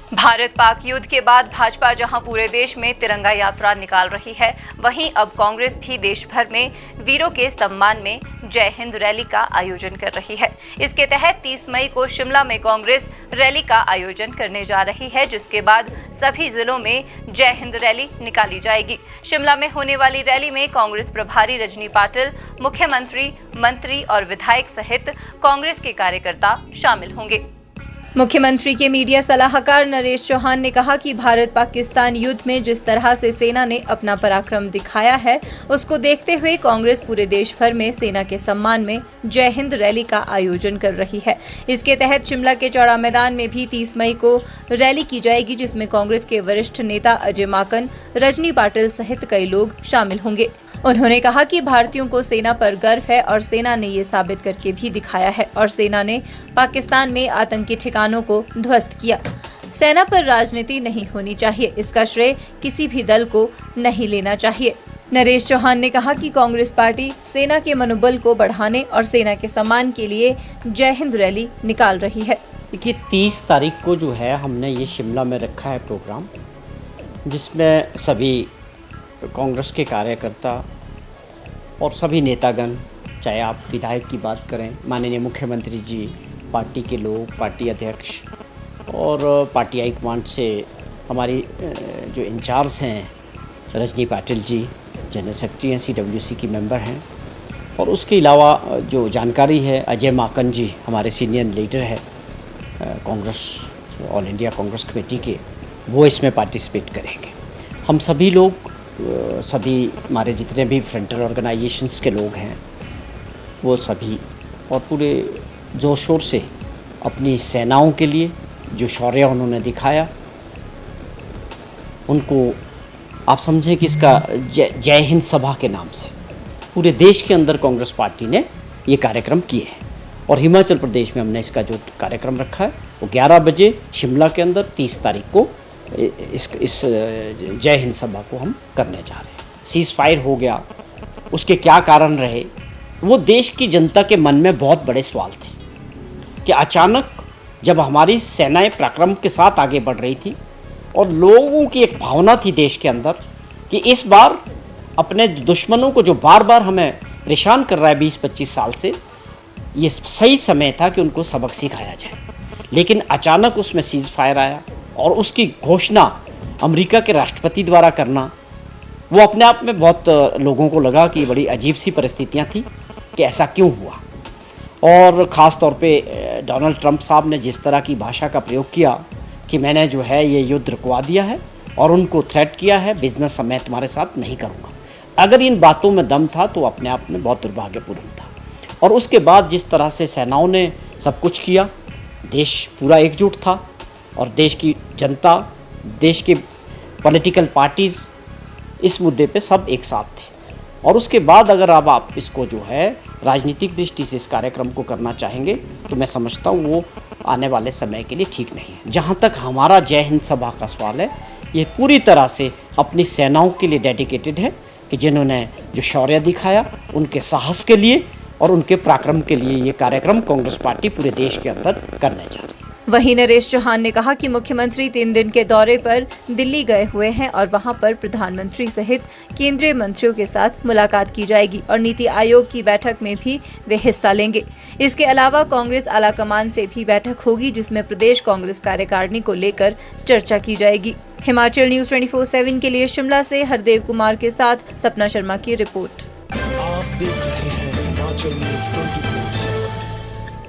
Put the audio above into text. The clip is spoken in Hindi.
भारत पाक युद्ध के बाद भाजपा जहां पूरे देश में तिरंगा यात्रा निकाल रही है, वहीं अब कांग्रेस भी देश भर में वीरों के सम्मान में जय हिंद रैली का आयोजन कर रही है। इसके तहत 30 मई को शिमला में कांग्रेस रैली का आयोजन करने जा रही है, जिसके बाद सभी जिलों में जय हिंद रैली निकाली जाएगी। शिमला में होने वाली रैली में कांग्रेस प्रभारी रजनी पाटिल, मुख्यमंत्री, मंत्री और विधायक सहित कांग्रेस के कार्यकर्ता शामिल होंगे। मुख्यमंत्री के मीडिया सलाहकार नरेश चौहान ने कहा कि भारत पाकिस्तान युद्ध में जिस तरह से सेना ने अपना पराक्रम दिखाया है, उसको देखते हुए कांग्रेस पूरे देश भर में सेना के सम्मान में जय हिंद रैली का आयोजन कर रही है। इसके तहत शिमला के चौड़ा मैदान में भी 30 मई को रैली की जाएगी, जिसमें कांग्रेस के वरिष्ठ नेता अजय माकन, रजनी पाटिल सहित कई लोग शामिल होंगे। उन्होंने कहा कि भारतीयों को सेना पर गर्व है और सेना ने ये साबित करके भी दिखाया है और सेना ने पाकिस्तान में आतंकी ठिकानों को ध्वस्त किया। सेना पर राजनीति नहीं होनी चाहिए, इसका श्रेय किसी भी दल को नहीं लेना चाहिए। नरेश चौहान ने कहा कि कांग्रेस पार्टी सेना के मनोबल को बढ़ाने और सेना के सम्मान के लिए जय हिंद रैली निकाल रही है। देखिए, 30 तारीख को जो है हमने ये शिमला में रखा है प्रोग्राम, जिसमें सभी कांग्रेस के कार्यकर्ता और सभी नेतागण, चाहे आप विधायक की बात करें, माननीय मुख्यमंत्री जी, पार्टी के लोग, पार्टी अध्यक्ष और पार्टी हाईकमांड से हमारी जो इंचार्ज हैं रजनी पाटिल जी, जनरल सेक्रेटरी हैं, CWC की मेंबर हैं, और उसके अलावा जो जानकारी है अजय माकन जी हमारे सीनियर लीडर है Congress, all India Congress committee के, वो इसमें पार्टिसिपेट करेंगे। हम सभी लोग, सभी हमारे जितने भी फ्रंटल ऑर्गेनाइजेशंस के लोग हैं, वो सभी और पूरे जोर शोर से अपनी सेनाओं के लिए जो शौर्य उन्होंने दिखाया, उनको आप समझें कि इसका जय हिंद सभा के नाम से पूरे देश के अंदर कांग्रेस पार्टी ने ये कार्यक्रम किए हैं। और हिमाचल प्रदेश में हमने इसका जो कार्यक्रम रखा है वो 11 बजे शिमला के अंदर 30 तारीख को इस जय हिंद सभा को हम करने जा रहे हैं। सीज़ फायर हो गया, उसके क्या कारण रहे, वो देश की जनता के मन में बहुत बड़े सवाल थे कि अचानक जब हमारी सेनाएं पराक्रम के साथ आगे बढ़ रही थी और लोगों की एक भावना थी देश के अंदर कि इस बार अपने दुश्मनों को जो बार बार हमें परेशान कर रहा है 20-25 साल से, ये सही समय था कि उनको सबक सिखाया जाए। लेकिन अचानक उसमें सीज़ फायर आया और उसकी घोषणा अमेरिका के राष्ट्रपति द्वारा करना, वो अपने आप में बहुत लोगों को लगा कि बड़ी अजीब सी परिस्थितियां थी कि ऐसा क्यों हुआ। और ख़ास तौर पे डोनाल्ड ट्रंप साहब ने जिस तरह की भाषा का प्रयोग किया कि मैंने जो है ये युद्ध रुकवा दिया है और उनको थ्रेट किया है, बिजनेस मैं तुम्हारे साथ नहीं करूँगा। अगर इन बातों में दम था तो अपने आप में बहुत दुर्भाग्यपूर्ण था। और उसके बाद जिस तरह से सेनाओं ने सब कुछ किया, देश पूरा एकजुट था और देश की जनता, देश के पॉलिटिकल पार्टीज़ इस मुद्दे पे सब एक साथ थे। और उसके बाद अगर अब आप इसको जो है राजनीतिक दृष्टि से इस कार्यक्रम को करना चाहेंगे तो मैं समझता हूँ वो आने वाले समय के लिए ठीक नहीं है। जहाँ तक हमारा जय हिंद सभा का सवाल है, ये पूरी तरह से अपनी सेनाओं के लिए डेडिकेटेड है कि जिन्होंने जो शौर्य दिखाया, उनके साहस के लिए और उनके पराक्रम के लिए ये कार्यक्रम कांग्रेस पार्टी पूरे देश के अंदर करने जा रही है। वहीं नरेश चौहान ने कहा कि मुख्यमंत्री 3 दिन के दौरे पर दिल्ली गए हुए हैं और वहां पर प्रधानमंत्री सहित केंद्रीय मंत्रियों के साथ मुलाकात की जाएगी और नीति आयोग की बैठक में भी वे हिस्सा लेंगे। इसके अलावा कांग्रेस आलाकमान से भी बैठक होगी, जिसमें प्रदेश कांग्रेस कार्यकारिणी को लेकर चर्चा की जाएगी। हिमाचल न्यूज 24/7 के लिए शिमला से हरदेव कुमार के साथ सपना शर्मा की रिपोर्ट। आप देख रहे हैं हिमाचल न्यूज 24।